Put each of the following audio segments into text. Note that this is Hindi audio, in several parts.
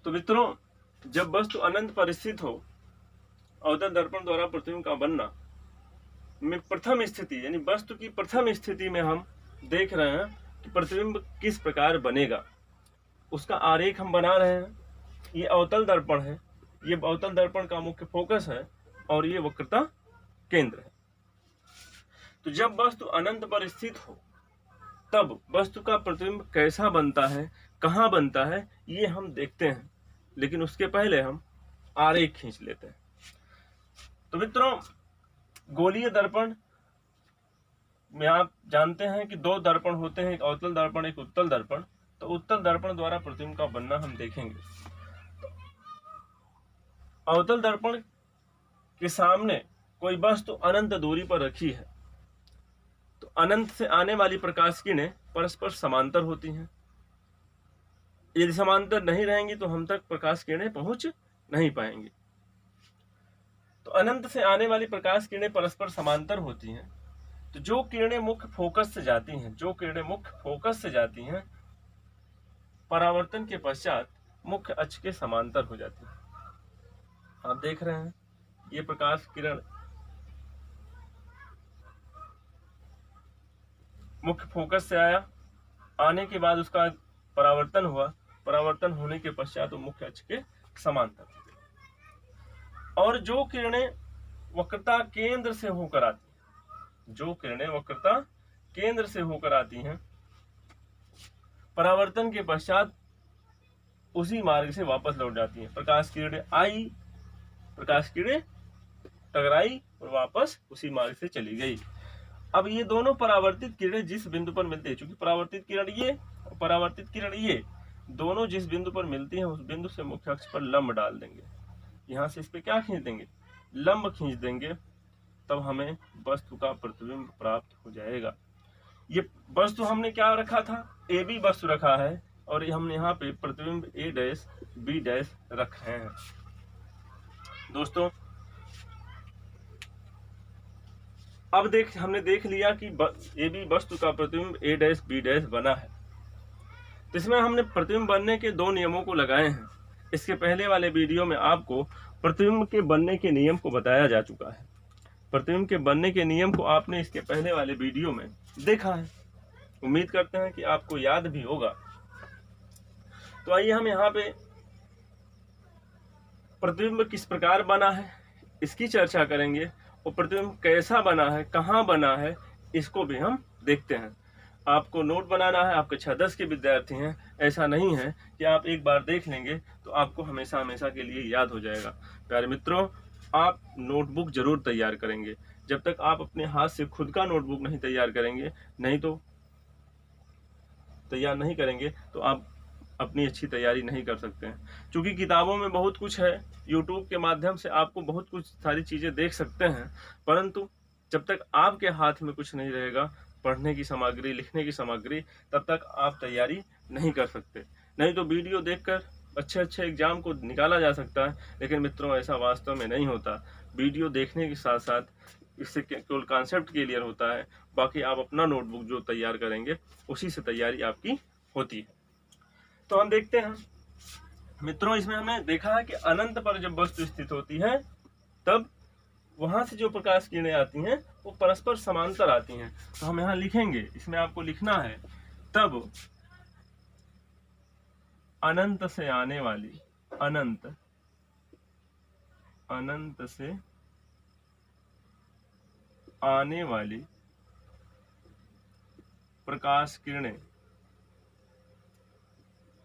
तो मित्रों, जब वस्तु अनंत पर स्थित हो, अवतल दर्पण द्वारा प्रतिबिंब का बनना में प्रथम स्थिति यानी वस्तु की प्रथम स्थिति में हम देख रहे हैं कि प्रतिबिंब किस प्रकार बनेगा, उसका आरेख हम बना रहे हैं। ये अवतल दर्पण है, ये अवतल दर्पण का मुख्य फोकस है और ये वक्रता केंद्र है। तो जब वस्तु अनंत पर स्थित हो तब वस्तु का प्रतिबिंब कैसा बनता है, कहाँ बनता है, ये हम देखते हैं। लेकिन उसके पहले हम आरेख खींच लेते हैं। तो मित्रों, गोलीय दर्पण में आप जानते हैं कि दो दर्पण होते हैं, एक अवतल दर्पण, एक उत्तल दर्पण। तो उत्तल दर्पण द्वारा प्रतिबिंब का बनना हम देखेंगे। अवतल दर्पण के सामने कोई वस्तु अनंत दूरी पर रखी है तो अनंत से आने वाली प्रकाश किरणें परस्पर समांतर होती हैं। यदि समांतर नहीं रहेंगी तो हम तक प्रकाश किरणें पहुंच नहीं पाएंगी। तो अनंत से आने वाली प्रकाश किरणें परस्पर समांतर होती हैं। तो जो किरणें मुख्य फोकस से जाती हैं, जो किरणें मुख्य फोकस से जाती हैं, परावर्तन के पश्चात मुख्य अक्ष के समांतर हो जाती हैं। आप देख रहे हैं ये प्रकाश किरण मुख्य फोकस से आया, आने के बाद उसका परावर्तन हुआ, परावर्तन होने के पश्चात वो मुख्य अक्ष के समांतर। और जो किरणें वक्रता केंद्र से होकर आती हैं, जो किरणें वक्रता केंद्र से होकर आती हैं, परावर्तन के पश्चात उसी मार्ग से वापस लौट जाती हैं। प्रकाश किरणें आई, प्रकाश किरणें टकराई और वापस उसी मार्ग से चली गई। अब ये दोनों परावर्तित किरणें जिस बिंदु पर मिलती है, चूंकि परावर्तित किरण ये और परावर्तित किरण ये दोनों जिस बिंदु पर मिलती हैं, उस बिंदु से मुख्य अक्ष पर लंब डाल देंगे। यहाँ से इस पे क्या खींच देंगे, लंब खींच देंगे, तब हमें वस्तु का प्रतिबिंब प्राप्त हो जाएगा। ये वस्तु हमने क्या रखा था, ए बी वस्तु रखा है और हमने यहाँ पे प्रतिबिंब ए डैश बी डैश रखे हैं। दोस्तों, अब हमने देख लिया कि ए बी वस्तु का प्रतिबिंब ए डैश बी डैश बना है। तो इसमें हमने प्रतिबिंब बनने के दो नियमों को लगाए हैं। इसके पहले वाले वीडियो में आपको प्रतिबिंब के बनने के नियम को बताया जा चुका है। प्रतिबिंब के बनने के नियम को आपने इसके पहले वाले वीडियो में देखा है। उम्मीद करते हैं कि आपको याद भी होगा। तो आइए हम यहाँ पे प्रतिबिंब किस प्रकार बना है इसकी चर्चा करेंगे और प्रतिबिंब कैसा बना है, कहाँ बना है, इसको भी हम देखते हैं। आपको नोट बनाना है। आप कक्षा 10 के विद्यार्थी हैं, ऐसा नहीं है कि आप एक बार देख लेंगे तो आपको हमेशा हमेशा के लिए याद हो जाएगा। प्यारे मित्रों, आप नोटबुक जरूर तैयार करेंगे। जब तक आप अपने हाथ से खुद का नोटबुक नहीं तैयार करेंगे, तैयार नहीं करेंगे तो आप अपनी अच्छी तैयारी नहीं कर सकते हैं। क्योंकि किताबों में बहुत कुछ है, यूट्यूब के माध्यम से आपको बहुत कुछ सारी चीज़ें देख सकते हैं, परंतु जब तक आपके हाथ में कुछ नहीं रहेगा, पढ़ने की सामग्री, लिखने की सामग्री, तब तक आप तैयारी नहीं कर सकते। नहीं तो वीडियो देखकर अच्छे एग्जाम को निकाला जा सकता है, लेकिन मित्रों ऐसा वास्तव में नहीं होता। वीडियो देखने के साथ साथ इससे केवल कॉन्सेप्ट क्लियर होता है, बाकी आप अपना नोटबुक जो तैयार करेंगे उसी से तैयारी आपकी होती है। तो हम देखते हैं मित्रों, इसमें हमने देखा है कि अनंत पर जब वस्तु स्थित होती है तब वहां से जो प्रकाश किरणें आती हैं वो परस्पर समांतर आती हैं। तो हम यहाँ लिखेंगे, इसमें आपको लिखना है, तब अनंत से आने वाली, अनंत से आने वाली प्रकाश किरणें,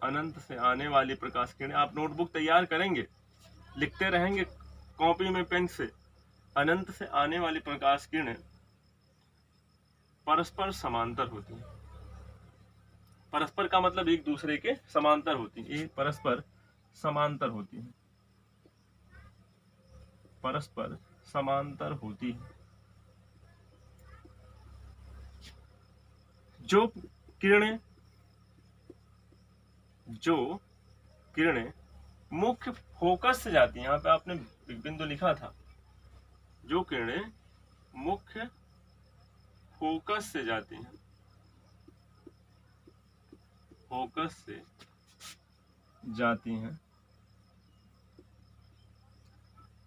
अनंत से आने वाली प्रकाश किरणें, आप नोटबुक तैयार करेंगे, लिखते रहेंगे कॉपी में पेन से, अनंत से आने वाली प्रकाश किरणें परस्पर समांतर होती हैं। परस्पर का मतलब एक दूसरे के समांतर होती है, ये परस्पर समांतर होती है, परस्पर समांतर होती है। जो किरणें मुख्य फोकस से जाती हैं, यहाँ पे आपने बिंदु लिखा था, जो किरणें मुख्य फोकस से जाती हैं, फोकस से जाती हैं,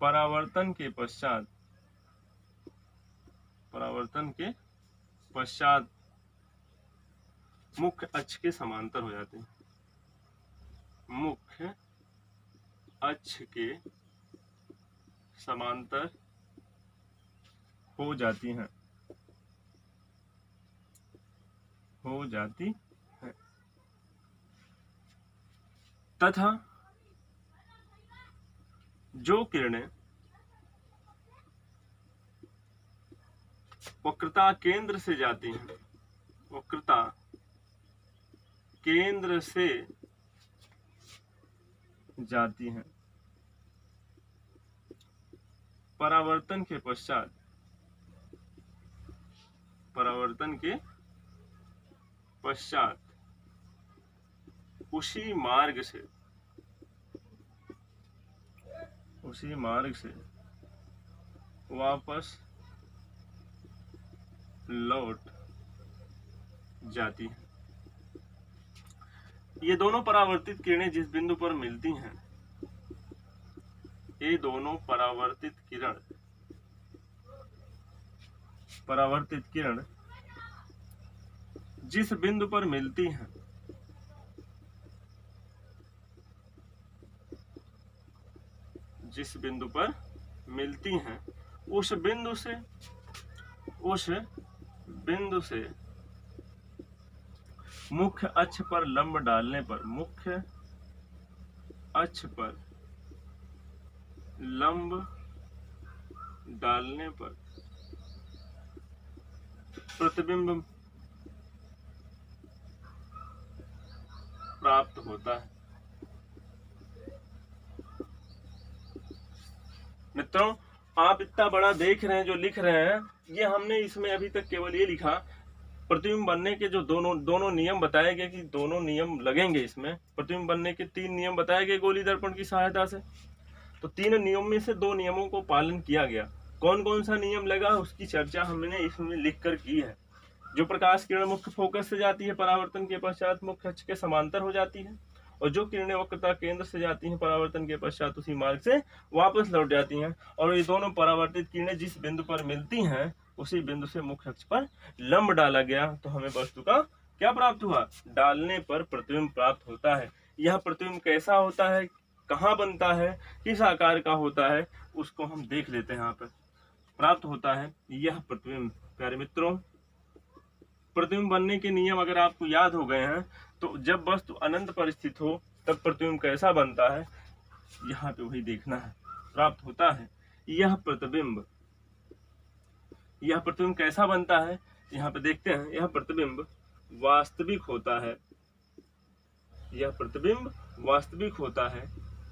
परावर्तन के पश्चात मुख्य अक्ष के समांतर हो जाते हैं, मुख्य अक्ष के समांतर हो जाती हैं, तथा जो किरणें वक्रता केंद्र से जाती हैं, वक्रता केंद्र से जाती हैं, परावर्तन के पश्चात उसी मार्ग से वापस लौट जाती है। ये दोनों परावर्तित किरणें जिस बिंदु पर मिलती हैं, ये दोनों परावर्तित किरण जिस बिंदु पर मिलती हैं, उस बिंदु से मुख्य अक्ष पर लंब डालने पर प्रतिबिंब प्राप्त होता है। मित्रों, आप इतना बड़ा देख रहे हैं, जो लिख रहे हैं, ये हमने इसमें अभी तक केवल ये लिखा प्रतिबिंब बनने के जो दोनों नियम बताए गए कि दोनों नियम लगेंगे। इसमें प्रतिबिंब बनने के 3 नियम बताए गए गोली दर्पण की सहायता से। तो 3 नियम में से 2 नियमों को पालन किया गया। कौन कौन सा नियम लगा उसकी चर्चा हमने इसमें लिखकर की है। जो प्रकाश किरण मुख्य फोकस से जाती है, परावर्तन के पश्चात मुख्य अक्ष के समांतर हो जाती है, और जो किरणें वक्रता केंद्र से जाती हैं, परावर्तन के पश्चात उसी मार्ग से वापस लौट जाती हैं। और ये दोनों परावर्तित किरणें जिस बिंदु पर मिलती हैं, उसी बिंदु से मुख्य अक्ष पर लंब डाला गया तो हमें वस्तु का क्या प्राप्त हुआ? डालने पर प्रतिबिंब प्राप्त होता है। यह प्रतिबिंब कैसा होता है, कहाँ बनता है, किस आकार का होता है, उसको हम देख लेते हैं। यहाँ पर प्राप्त होता है यह प्रतिबिंब। प्यारे मित्रों, प्रतिबिंब बनने के नियम अगर आपको याद हो गए हैं, तो जब वस्तु अनंत पर स्थित हो तब प्रतिबिंब कैसा बनता है, यहाँ पे वही देखना है। प्राप्त होता है यह प्रतिबिंब कैसा बनता है, यहाँ पे देखते हैं। यह प्रतिबिंब वास्तविक होता है,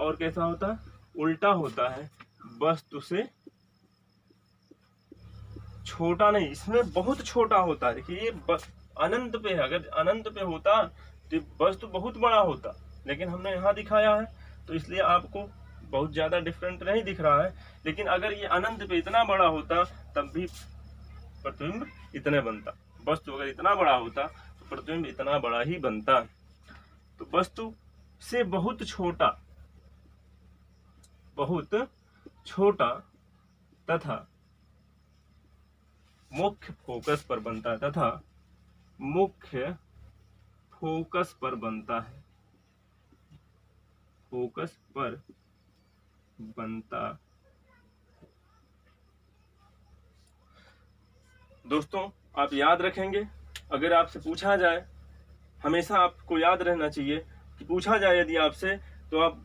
और कैसा होता है? उल्टा होता है, वस्तु से छोटा नहीं, इसमें बहुत छोटा होता है। देखिए ये अनंत पे है, अगर अनंत पे होता तो वस्तु बहुत बड़ा होता, लेकिन हमने यहाँ दिखाया है तो इसलिए आपको बहुत ज्यादा डिफरेंट नहीं दिख रहा है। लेकिन अगर ये अनंत पे इतना बड़ा होता तब भी प्रतिबिंब इतने बनता। वस्तु अगर इतना बड़ा होता तो प्रतिबिंब इतना बड़ा ही बनता। तो वस्तु से बहुत छोटा तथा मुख्य फोकस पर बनता है, फोकस पर बनता। दोस्तों, आप याद रखेंगे, अगर आपसे पूछा जाए, हमेशा आपको याद रहना चाहिए कि पूछा जाए यदि आपसे, तो आप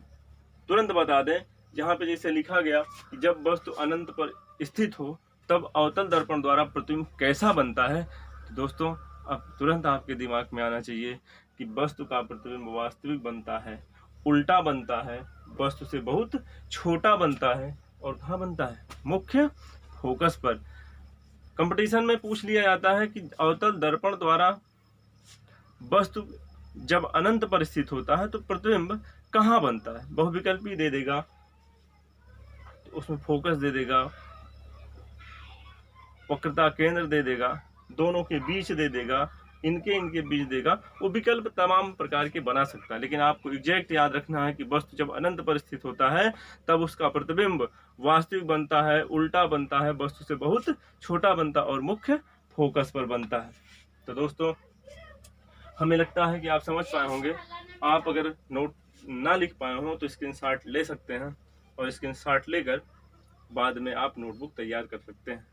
तुरंत बता दें। जहाँ पे जैसे लिखा गया कि जब वस्तु अनंत पर स्थित हो तब अवतल दर्पण द्वारा प्रतिबिंब कैसा बनता है, तो दोस्तों अब तुरंत आपके दिमाग में आना चाहिए कि वस्तु का प्रतिबिंब वास्तविक बनता है, उल्टा बनता है, वस्तु से बहुत छोटा बनता है, और कहाँ बनता है? मुख्य फोकस पर। कंपटीशन में पूछ लिया जाता है कि अवतल दर्पण द्वारा वस्तु जब अनंत पर स्थित होता है तो प्रतिबिंब कहाँ बनता है? बहुविकल्पी दे देगा, तो उसमें फोकस दे देगा, वक्रता केंद्र दे देगा, दोनों के बीच दे देगा, इनके इनके बीच देगा, वो विकल्प तमाम प्रकार के बना सकता है। लेकिन आपको एग्जैक्ट याद रखना है कि वस्तु जब अनंत पर स्थित होता है तब उसका प्रतिबिंब वास्तविक बनता है, उल्टा बनता है, वस्तु से बहुत छोटा बनता है और मुख्य फोकस पर बनता है। तो दोस्तों, हमें लगता है कि आप समझ पाए होंगे। आप अगर नोट ना लिख पाए हो तो स्क्रीनशॉट ले सकते हैं और स्क्रीनशॉट लेकर बाद में आप नोटबुक तैयार कर सकते हैं।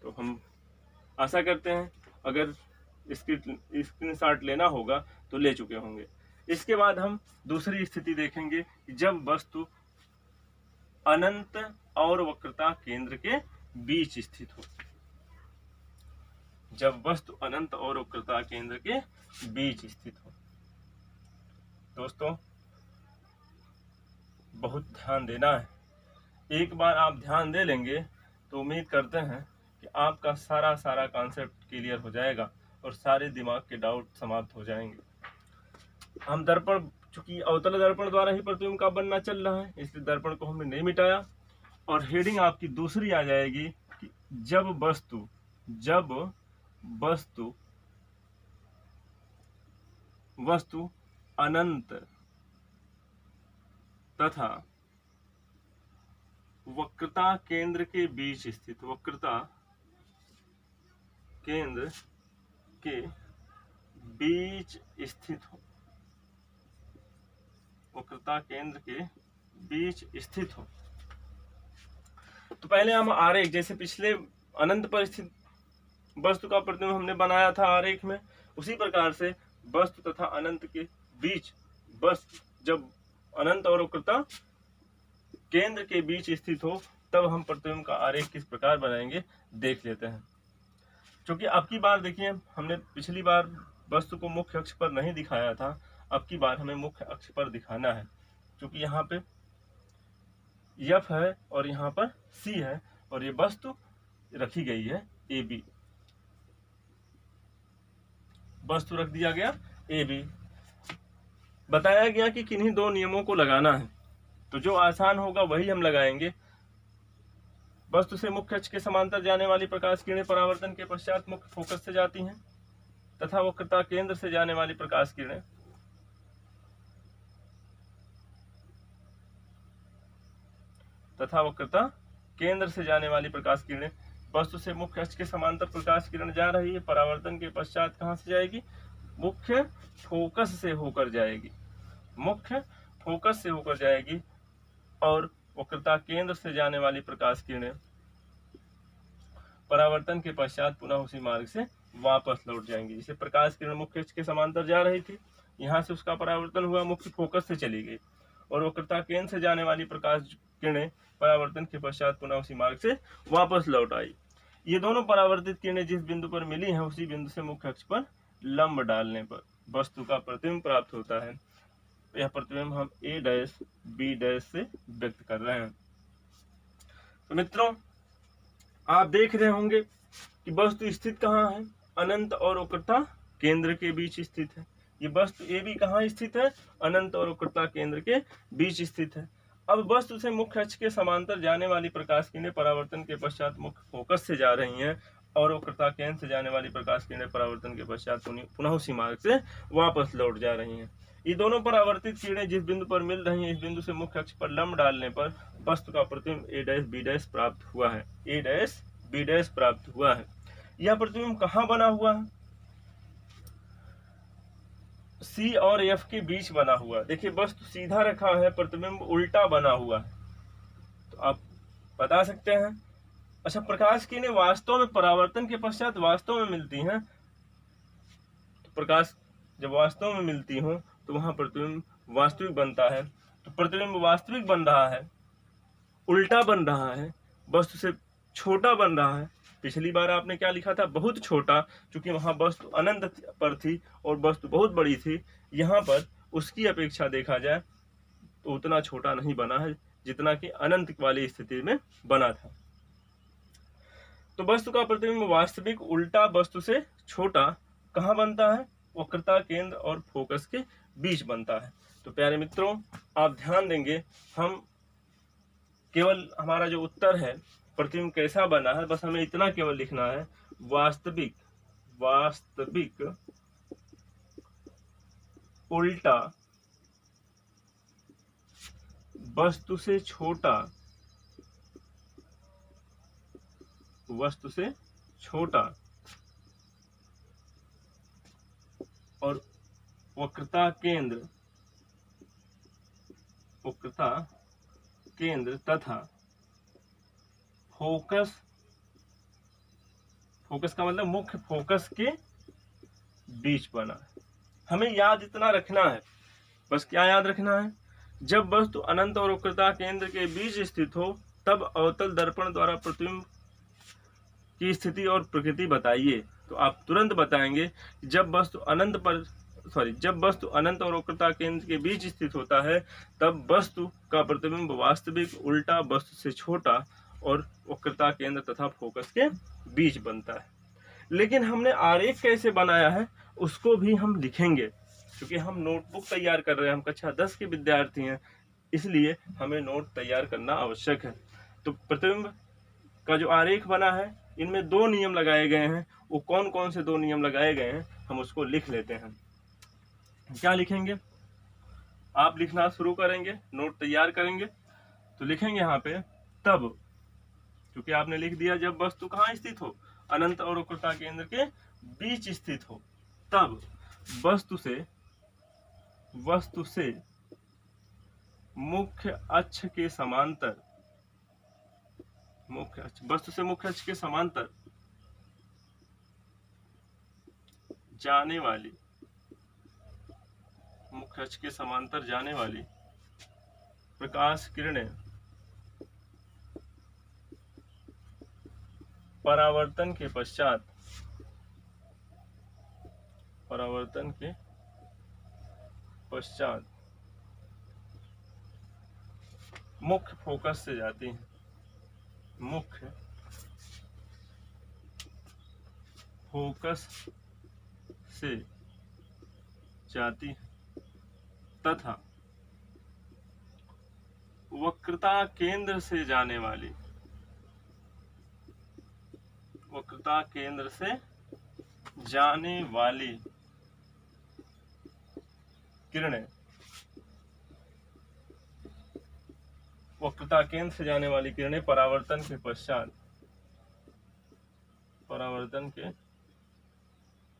तो हम आशा करते हैं अगर स्क्रीनशॉट लेना होगा तो ले चुके होंगे। इसके बाद हम दूसरी स्थिति देखेंगे कि जब वस्तु अनंत और वक्रता केंद्र के बीच स्थित हो। जब वस्तु अनंत और वक्रता केंद्र के बीच स्थित हो। दोस्तों, बहुत ध्यान देना है। एक बार आप ध्यान दे लेंगे तो उम्मीद करते हैं कि आपका सारा कॉन्सेप्ट क्लियर हो जाएगा और सारे दिमाग के डाउट समाप्त हो जाएंगे। हम दर्पण, चूंकि अवतल दर्पण द्वारा ही प्रतिबिंब का बनना चल रहा है, इसलिए दर्पण को हमने नहीं मिटाया। और हेडिंग आपकी दूसरी आ जाएगी कि जब वस्तु अनंत तथा वक्रता केंद्र के बीच स्थित, वक्रता केंद्र के बीच स्थित हो, वक्रता केंद्र के बीच स्थित हो। तो पहले हम आरेख, जैसे पिछले अनंत पर स्थित वस्तु का प्रतिबिंब हमने बनाया था आरेख में, उसी प्रकार से वस्तु तथा अनंत के बीच, वस्तु जब अनंत और वक्रता केंद्र के बीच स्थित हो तब हम प्रतिबिंब का आरेख किस प्रकार बनाएंगे देख लेते हैं। क्योंकि अब की बार देखिए, हमने पिछली बार वस्तु को मुख्य अक्ष पर नहीं दिखाया था, अब की बार हमें मुख्य अक्ष पर दिखाना है। क्योंकि यहाँ पे F है और यहाँ पर C है और ये वस्तु रखी गई है AB, वस्तु रख दिया गया AB। बताया गया कि किन्हीं दो नियमों को लगाना है, तो जो आसान होगा वही हम लगाएंगे। वस्तु से मुख्य अक्ष के समांतर जाने वाली प्रकाश किरणें परावर्तन के पश्चात मुख्य फोकस से जाती हैं तथा वक्रता केंद्र से जाने वाली प्रकाश किरणें वस्तु से मुख्य अक्ष के समांतर प्रकाश किरण जा रही है, परावर्तन के पश्चात कहां से जाएगी? मुख्य फोकस से होकर जाएगी, मुख्य फोकस से होकर जाएगी और वक्रता केंद्र से जाने वाली प्रकाश किरणें परावर्तन के पश्चात पुनः उसी मार्ग से वापस लौट जाएंगी। जैसे प्रकाश किरण मुख्य अक्ष के समांतर जा रही थी, यहाँ से उसका परावर्तन हुआ, मुख्य फोकस से चली गई, और वक्रता केंद्र से जाने वाली प्रकाश किरणें परावर्तन के पश्चात पुनः उसी मार्ग से वापस लौट आई। ये दोनों परावर्तित किरणें जिस बिंदु पर मिली हैं उसी बिंदु से मुख्य अक्ष पर लंब डालने पर वस्तु का प्रतिबिंब प्राप्त होता है। यह प्रतिबिंब हम A', B' से व्यक्त कर रहे हैं। तो मित्रों, आप देख रहे होंगे कि वस्तु स्थित कहाँ है? अनंत और वक्रता केंद्र के बीच स्थित है। ये वस्तु AB कहाँ स्थित है? अनंत और वक्रता केंद्र के बीच स्थित है। अब वस्तु से मुख्य अक्ष के समांतर जाने वाली प्रकाश किरणें परावर्तन के पश्चात मुख्य फोकस से जा रही हैं और वक्रता केंद्र से जाने वाली प्रकाश किरणें परावर्तन के पश्चात पुनः उसी मार्ग से वापस लौट जा रही हैं। ये दोनों परावर्तित किरणें जिस बिंदु पर मिल रही हैं, इस बिंदु से मुख्य अक्ष पर लंब डालने पर वस्तु का प्रतिबिंब A', B' प्राप्त हुआ है। A', B' प्राप्त हुआ है। यह प्रतिबिंब कहाँ बना हुआ है? C और F के बीच बना हुआ। देखिए, वस्तु सीधा रखा है, प्रतिबिंब उल्टा बना हुआ है। तो आप बता सकते हैं। अच्छा, प्रकाश किरणें वास्तव में परावर्तन के पश्चात वास्तव में मिलती हैं। तो प्रकाश जब वास्तव में मिलती हो तो वहां प्रतिबिंब वास्तविक बनता है। तो प्रतिबिंब वास्तविक बन रहा है, उल्टा बन रहा है, वस्तु से छोटा बन रहा है। पिछली बार आपने क्या लिखा था? बहुत छोटा, क्योंकि वहां वस्तु अनंत पर थी और वस्तु बहुत बड़ी थी। यहाँ पर उसकी अपेक्षा देखा जाए तो उतना छोटा नहीं बना है जितना कि अनंत वाली स्थिति में बना था। तो वस्तु का प्रतिबिंब वास्तविक उल्टा वस्तु से छोटा कहाँ बनता है? वक्रता केंद्र और फोकस के बीच बनता है। तो प्यारे मित्रों, आप ध्यान देंगे, हम केवल हमारा जो उत्तर है प्रतिबिंब कैसा बना है, बस हमें इतना केवल लिखना है, वास्तविक उल्टा वस्तु से छोटा, वस्तु से छोटा और वक्रता केंद्र तथा फोकस का मतलब मुख्य फोकस के बीच बना। हमें याद इतना रखना है, बस क्या याद रखना है, जब वस्तु अनंत और वक्रता केंद्र के बीच स्थित हो तब अवतल दर्पण द्वारा प्रतिबिंब की स्थिति और प्रकृति बताइए। तो आप तुरंत बताएंगे जब वस्तु अनंत और वक्रता केंद्र के बीच स्थित होता है तब वस्तु का प्रतिबिंब वास्तविक उल्टा वस्तु से छोटा और वक्रता केंद्र तथा फोकस के बीच बनता है। लेकिन हमने आरेख कैसे बनाया है उसको भी हम लिखेंगे, क्योंकि हम नोटबुक तैयार कर रहे हैं, हम कक्षा 10 के विद्यार्थी हैं, इसलिए हमें नोट तैयार करना आवश्यक है। तो प्रतिबिंब का जो आरेख बना है इनमें 2 नियम लगाए गए हैं। वो कौन कौन से 2 नियम लगाए गए हैं हम उसको लिख लेते हैं। क्या लिखेंगे, आप लिखना शुरू करेंगे, नोट तैयार करेंगे। तो लिखेंगे यहाँ पे तब, क्योंकि आपने लिख दिया जब वस्तु कहाँ स्थित हो, अनंत और वक्रता केंद्र के बीच स्थित हो, तब वस्तु से मुख्य अक्ष के समांतर, वस्तु से मुख्य अक्ष के समांतर जाने वाली, मुख्य अक्ष के समांतर जाने वाली प्रकाश किरणें परावर्तन के पश्चात मुख्य फोकस से जाती हैं, मुख्य फोकस से जाती है तथा वक्रता केंद्र से जाने वाली, वक्रता केंद्र से जाने वाली किरणें, वक्रता केंद्र से जाने वाली किरणें परावर्तन के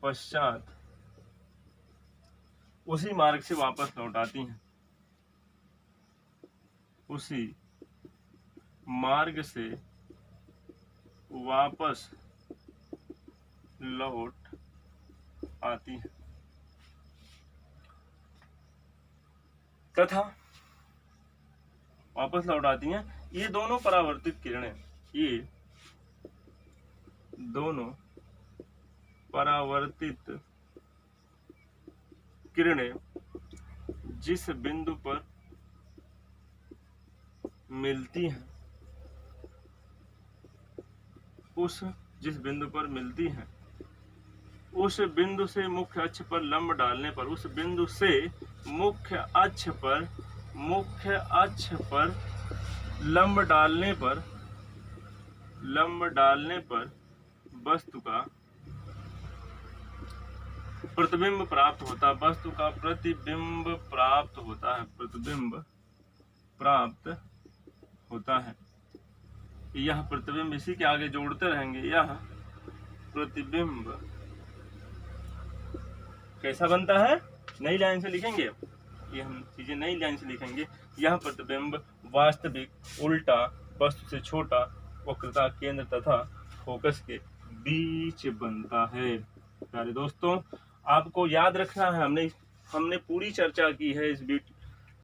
पश्चात उसी मार्ग से वापस लौट आती हैं, उसी मार्ग से वापस लौट आती हैं तथा वापस लौट आती हैं। ये दोनों परावर्तित किरणें, ये दोनों परावर्तित किरणें जिस बिंदु पर मिलती हैं, जिस बिंदु पर मिलती हैं उस बिंदु से मुख्य अक्ष पर लंब डालने पर, उस बिंदु से मुख्य अक्ष पर लंब डालने पर वस्तु का प्रतिबिंब प्राप्त होता है, वस्तु का प्रतिबिंब प्राप्त होता है, प्रतिबिंब प्राप्त होता है। यह प्रतिबिंब, इसी के आगे जोड़ते रहेंगे, यह प्रतिबिंब कैसा बनता है, नई लाइन से लिखेंगे, ये हम चीजें नई लाइन से लिखेंगे। यह प्रतिबिंब वास्तविक उल्टा वस्तु से छोटा वक्रता केंद्र तथा फोकस के बीच बनता है। प्यारे दोस्तों, आपको याद रखना है, हमने पूरी चर्चा की है इस